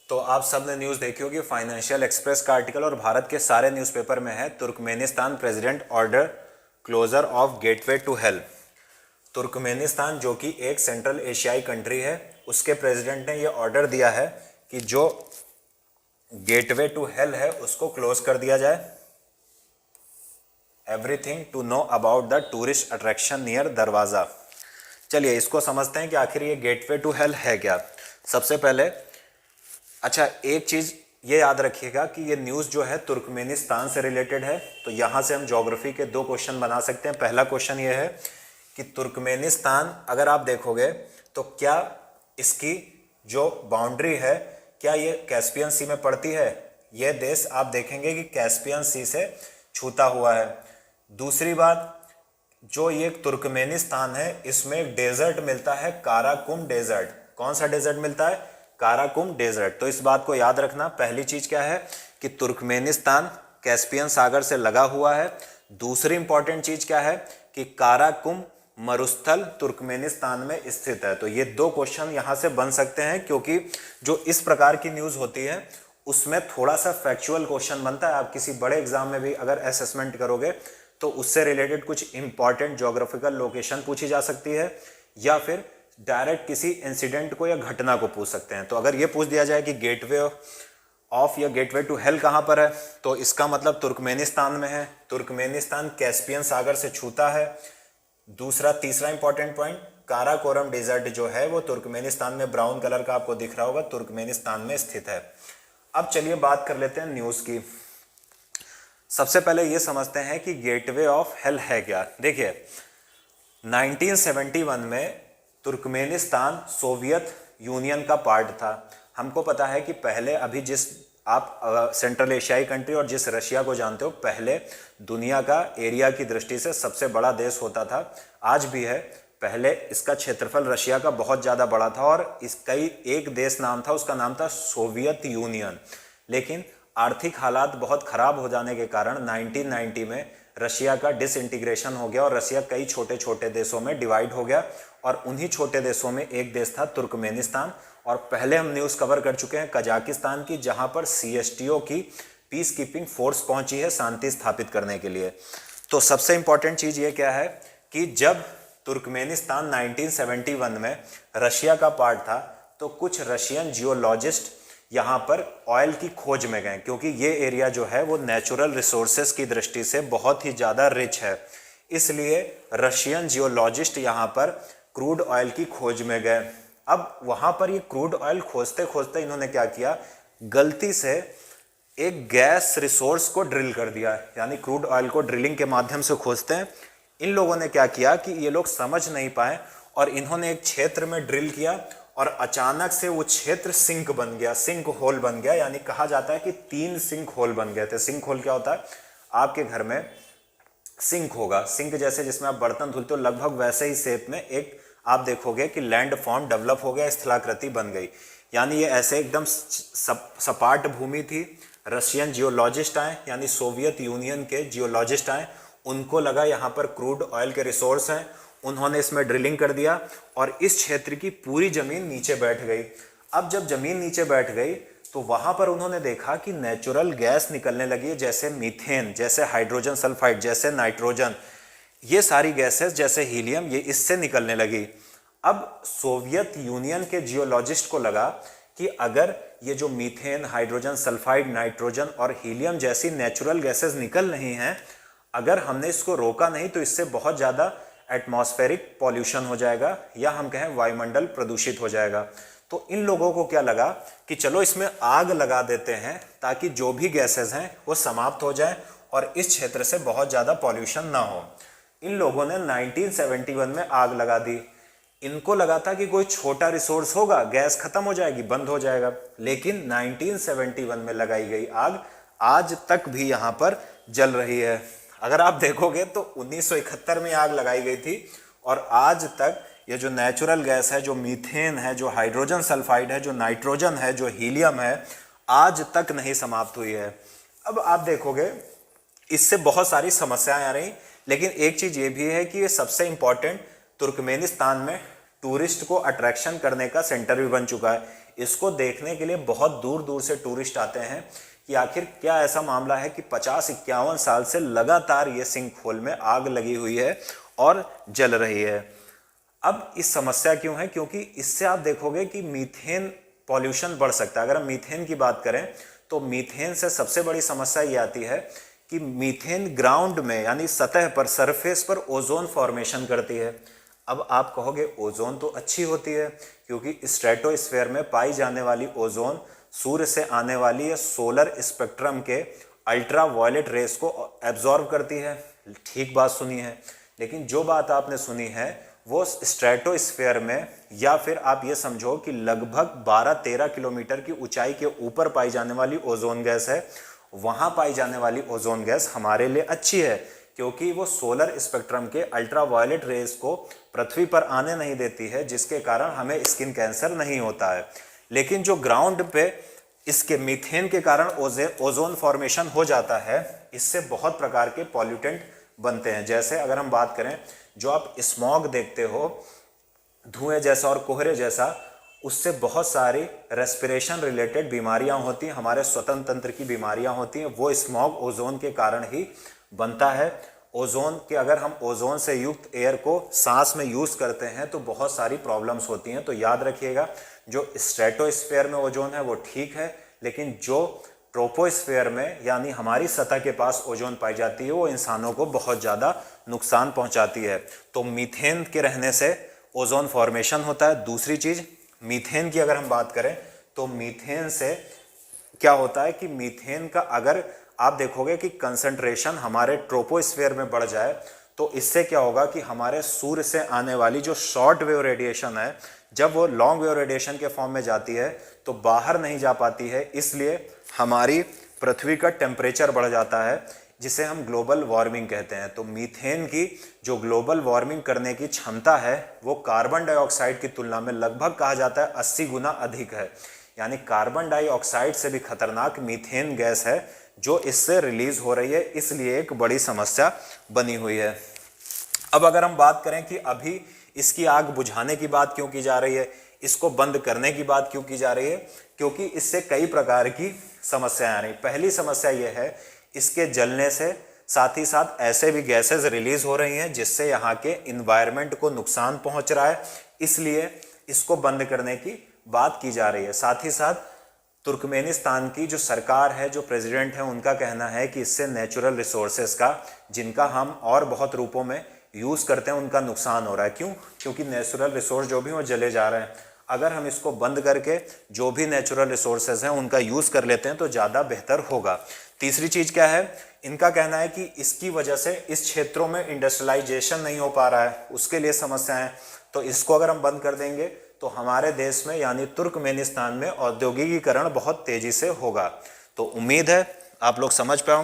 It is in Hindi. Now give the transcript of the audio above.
तो आप सब ने न्यूज़ देखी होगी, फाइनेंशियल एक्सप्रेस का आर्टिकल और भारत के सारे न्यूज़पेपर में है, Turkmenistan president order closure of gateway to hell. Turkmenistan जो कि एक सेंट्रल एशियाई कंट्री है, उसके प्रेसिडेंट ने ये ऑर्डर दिया है कि जो गेटवे टू हेल है उसको क्लोज कर दिया जाए। Everything to know about the tourist attraction near Darvaza. चलिए इसको समझते हैं कि आखिर ये गेटवे टू हेल है क्या। सबसे पहले अच्छा एक चीज़ ये याद रखिएगा कि ये न्यूज़ जो है तुर्कमेनिस्तान से रिलेटेड है, तो यहाँ से हम ज्योग्राफी के दो क्वेश्चन बना सकते हैं। पहला क्वेश्चन ये है कि तुर्कमेनिस्तान अगर आप देखोगे तो क्या इसकी जो बाउंड्री है क्या ये कैस्पियन सी में पड़ती है। ये देश आप देखेंगे कि कैस्पियन सी से छूता हुआ है। दूसरी बात, जो ये तुर्कमेनिस्तान है इसमें एक डेजर्ट मिलता है, काराकुम डेजर्ट। कौन सा डेजर्ट मिलता है? Karakum desert. तो इस बात को याद रखना। पहली चीज क्या है कि तुर्कमेनिस्तान कैस्पियन सागर से लगा हुआ है। दूसरी इंपॉर्टेंट चीज क्या है कि काराकुम मरुस्थल तुर्कमेनिस्तान में स्थित है। तो ये दो क्वेश्चन यहां से बन सकते हैं, क्योंकि जो इस प्रकार की न्यूज होती है उसमें थोड़ा सा फैक्चुअल क्वेश्चन बनता है। आप किसी बड़े एग्जाम में भी अगर असेसमेंट करोगे तो उससे रिलेटेड कुछ इंपॉर्टेंट ज्योग्राफिकल लोकेशन पूछी जा सकती है, या फिर डायरेक्ट किसी इंसिडेंट को या घटना को पूछ सकते हैं। तो अगर ये पूछ दिया जाए कि गेटवे ऑफ या गेटवे टू हेल कहाँ पर है, तो इसका मतलब तुर्कमेनिस्तान में है। तुर्कमेनिस्तान कैस्पियन सागर से छूता है। तीसरा इंपॉर्टेंट पॉइंट, काराकोरम डेजर्ट जो है वो तुर्कमेनिस्तान में ब्राउन कलर का आपको दिख रहा होगा, तुर्कमेनिस्तान में स्थित है। अब चलिए बात कर लेते हैं न्यूज़ की। सबसे पहले ये समझते हैं कि गेटवे ऑफ हेल है क्या। देखिए 1971 में तुर्कमेनिस्तान सोवियत यूनियन का पार्ट था। हमको पता है कि पहले अभी जिस आप सेंट्रल एशियाई कंट्री और जिस रशिया को जानते हो, पहले दुनिया का एरिया की दृष्टि से सबसे बड़ा देश होता था, आज भी है। पहले इसका क्षेत्रफल रशिया का बहुत ज़्यादा बड़ा था और इसका ही एक देश नाम था, उसका नाम था सोवियत यूनियन। लेकिन आर्थिक हालात बहुत ख़राब हो जाने के कारण 1990 में रशिया का डिसइंटीग्रेशन हो गया और रशिया कई छोटे छोटे देशों में डिवाइड हो गया, और उन्हीं छोटे देशों में एक देश था तुर्कमेनिस्तान। और पहले हम न्यूज़ कवर कर चुके हैं कजाकिस्तान की, जहां पर CSTO की पीस कीपिंग फोर्स पहुंची है शांति स्थापित करने के लिए। तो सबसे इंपॉर्टेंट चीज़ ये क्या है कि जब तुर्कमेनिस्तान 1971 में रशिया का पार्ट था तो कुछ रशियन जियोलॉजिस्ट यहाँ पर ऑयल की खोज में गए, क्योंकि ये एरिया जो है वो नेचुरल रिसोर्सेज की दृष्टि से बहुत ही ज़्यादा रिच है। इसलिए रशियन जियोलॉजिस्ट यहाँ पर क्रूड ऑयल की खोज में गए। अब वहाँ पर ये क्रूड ऑयल खोजते खोजते इन्होंने क्या किया, गलती से एक गैस रिसोर्स को ड्रिल कर दिया। यानी क्रूड ऑयल को ड्रिलिंग के माध्यम से खोजते हैं। इन लोगों ने क्या किया कि ये लोग समझ नहीं पाए और इन्होंने एक क्षेत्र में ड्रिल किया और अचानक से वो क्षेत्र सिंक बन गया, सिंक होल बन गया। यानी कहा जाता है कि 3 सिंक होल बन गए थे। सिंक होल क्या होता है? आपके घर में सिंक होगा, सिंक जैसे जिसमें आप बर्तन धुलते हो, लगभग वैसे ही शेप में एक आप देखोगे कि लैंड फॉर्म डेवलप हो गया, स्थलाकृति बन गई। यानी ये ऐसे एकदम सपाट भूमि थी। रशियन जियोलॉजिस्ट आए, यानी सोवियत यूनियन के जियोलॉजिस्ट आए, उनको लगा यहाँ पर क्रूड ऑयल के रिसोर्स हैं, उन्होंने इसमें ड्रिलिंग कर दिया और इस क्षेत्र की पूरी जमीन नीचे बैठ गई। अब जब जमीन नीचे बैठ गई तो वहां पर उन्होंने देखा कि नेचुरल गैस निकलने लगी, जैसे मीथेन, जैसे हाइड्रोजन सल्फाइड, जैसे नाइट्रोजन, ये सारी गैसेस, जैसे हीलियम, ये इससे निकलने लगी। अब सोवियत यूनियन के जियोलॉजिस्ट को लगा कि अगर ये जो मीथेन, हाइड्रोजन सल्फाइड, नाइट्रोजन और हीलियम जैसी नेचुरल गैसेस निकल रही हैं, अगर हमने इसको रोका नहीं तो इससे बहुत ज़्यादा एटमॉस्फेरिक पॉल्यूशन हो जाएगा, या हम कहें वायुमंडल प्रदूषित हो जाएगा। तो इन लोगों को क्या लगा कि चलो इसमें आग लगा देते हैं ताकि जो भी गैसेस हैं वो समाप्त हो जाए और इस क्षेत्र से बहुत ज़्यादा पॉल्यूशन ना हो। इन लोगों ने 1971 में आग लगा दी। इनको लगा था कि कोई छोटा रिसोर्स होगा, गैस खत्म हो जाएगी, बंद हो जाएगा। लेकिन 1971 में लगाई गई आग आज तक भी यहाँ पर जल रही है। अगर आप देखोगे तो 1971 में आग लगाई गई थी और आज तक ये जो नेचुरल गैस है, जो मीथेन है, जो हाइड्रोजन सल्फाइड है, जो नाइट्रोजन है, जो हीलियम है, आज तक नहीं समाप्त हुई है। अब आप देखोगे इससे बहुत सारी समस्याएं आ रही, लेकिन एक चीज़ ये भी है कि ये सबसे इम्पॉर्टेंट तुर्कमेनिस्तान में टूरिस्ट को अट्रैक्शन करने का सेंटर भी बन चुका है। इसको देखने के लिए बहुत दूर दूर से टूरिस्ट आते हैं कि आखिर क्या ऐसा मामला है कि 50-51 साल से लगातार ये सिंकहोल में आग लगी हुई है और जल रही है। अब इस समस्या क्यों है? क्योंकि इससे आप देखोगे कि मीथेन पॉल्यूशन बढ़ सकता है। अगर हम मीथेन की बात करें तो मीथेन से सबसे बड़ी समस्या ये आती है कि मीथेन ग्राउंड में यानी सतह पर, सरफेस पर ओजोन फॉर्मेशन करती है। अब आप कहोगे ओजोन तो अच्छी होती है क्योंकि स्ट्रेटोस्फेयर में पाई जाने वाली ओजोन सूर्य से आने वाली सोलर स्पेक्ट्रम के अल्ट्रा वायलेट रेस को एब्जॉर्ब करती है। ठीक बात सुनी है, लेकिन जो बात आपने सुनी है वो स्ट्रेटोस्फेयर में, या फिर आप ये समझो कि लगभग 12-13 किलोमीटर की ऊंचाई के ऊपर पाई जाने वाली ओजोन गैस है। वहां पाई जाने वाली ओजोन गैस हमारे लिए अच्छी है क्योंकि वो सोलर स्पेक्ट्रम के अल्ट्रा वायलेट रेस को पृथ्वी पर आने नहीं देती है, जिसके कारण हमें स्किन कैंसर नहीं होता है। लेकिन जो ग्राउंड पे इसके मीथेन के कारण ओजोन फॉर्मेशन हो जाता है, इससे बहुत प्रकार के पॉल्यूटेंट बनते हैं। जैसे अगर हम बात करें, जो आप स्मॉग देखते हो, धुएं जैसा और कोहरे जैसा, उससे बहुत सारी रेस्पिरेशन रिलेटेड बीमारियां होती हैं, हमारे श्वसन तंत्र की बीमारियां होती हैं। वो स्मॉग ओजोन के कारण ही बनता है। ओजोन के, अगर हम ओजोन से युक्त एयर को सांस में यूज करते हैं तो बहुत सारी प्रॉब्लम्स होती हैं। तो याद रखिएगा, जो स्ट्रेटोस्फेयर में ओजोन है वो ठीक है, लेकिन जो ट्रोपोस्फेयर में यानी हमारी सतह के पास ओजोन पाई जाती है वो इंसानों को बहुत ज़्यादा नुकसान पहुंचाती है। तो मीथेन के रहने से ओजोन फॉर्मेशन होता है। दूसरी चीज़, मीथेन की अगर हम बात करें तो मीथेन से क्या होता है कि मीथेन का अगर आप देखोगे कि कंसंट्रेशन हमारे ट्रोपोस्फेयर में बढ़ जाए तो इससे क्या होगा कि हमारे सूर्य से आने वाली जो शॉर्ट वेव रेडिएशन है, जब वो लॉन्ग वेव रेडिएशन के फॉर्म में जाती है तो बाहर नहीं जा पाती है, इसलिए हमारी पृथ्वी का टेम्परेचर बढ़ जाता है, जिसे हम ग्लोबल वार्मिंग कहते हैं। तो मीथेन की जो ग्लोबल वार्मिंग करने की क्षमता है वो कार्बन डाइऑक्साइड की तुलना में लगभग कहा जाता है 80 गुना अधिक है। यानी कार्बन डाइऑक्साइड से भी खतरनाक मीथेन गैस है जो इससे रिलीज हो रही है, इसलिए एक बड़ी समस्या बनी हुई है। अब अगर हम बात करें कि अभी इसकी आग बुझाने की बात क्यों की जा रही है, इसको बंद करने की बात क्यों की जा रही है, क्योंकि इससे कई प्रकार की समस्याएं आ रही। पहली समस्या यह है, इसके जलने से साथ ही साथ ऐसे भी गैसेस रिलीज हो रही हैं जिससे यहाँ के इन्वायरमेंट को नुकसान पहुंच रहा है, इसलिए इसको बंद करने की बात की जा रही है। साथ ही साथ तुर्कमेनिस्तान की जो सरकार है, जो प्रेसिडेंट है, उनका कहना है कि इससे नेचुरल रिसोर्सेज का, जिनका हम और बहुत रूपों में यूज़ करते हैं, उनका नुकसान हो रहा है। क्यों? क्योंकि नेचुरल रिसोर्स जो भी वो जले जा रहे हैं। अगर हम इसको बंद करके जो भी नेचुरल रिसोर्सेज हैं उनका यूज़ कर लेते हैं तो ज़्यादा बेहतर होगा। तीसरी चीज़ क्या है, इनका कहना है कि इसकी वजह से इस क्षेत्रों में इंडस्ट्रियलाइजेशन नहीं हो पा रहा है, उसके लिए समस्या है। तो इसको अगर हम बंद कर देंगे तो हमारे देश में यानी तुर्कमेनिस्तान में औद्योगिकीकरण बहुत तेज़ी से होगा। तो उम्मीद है आप लोग समझ पाएंगे।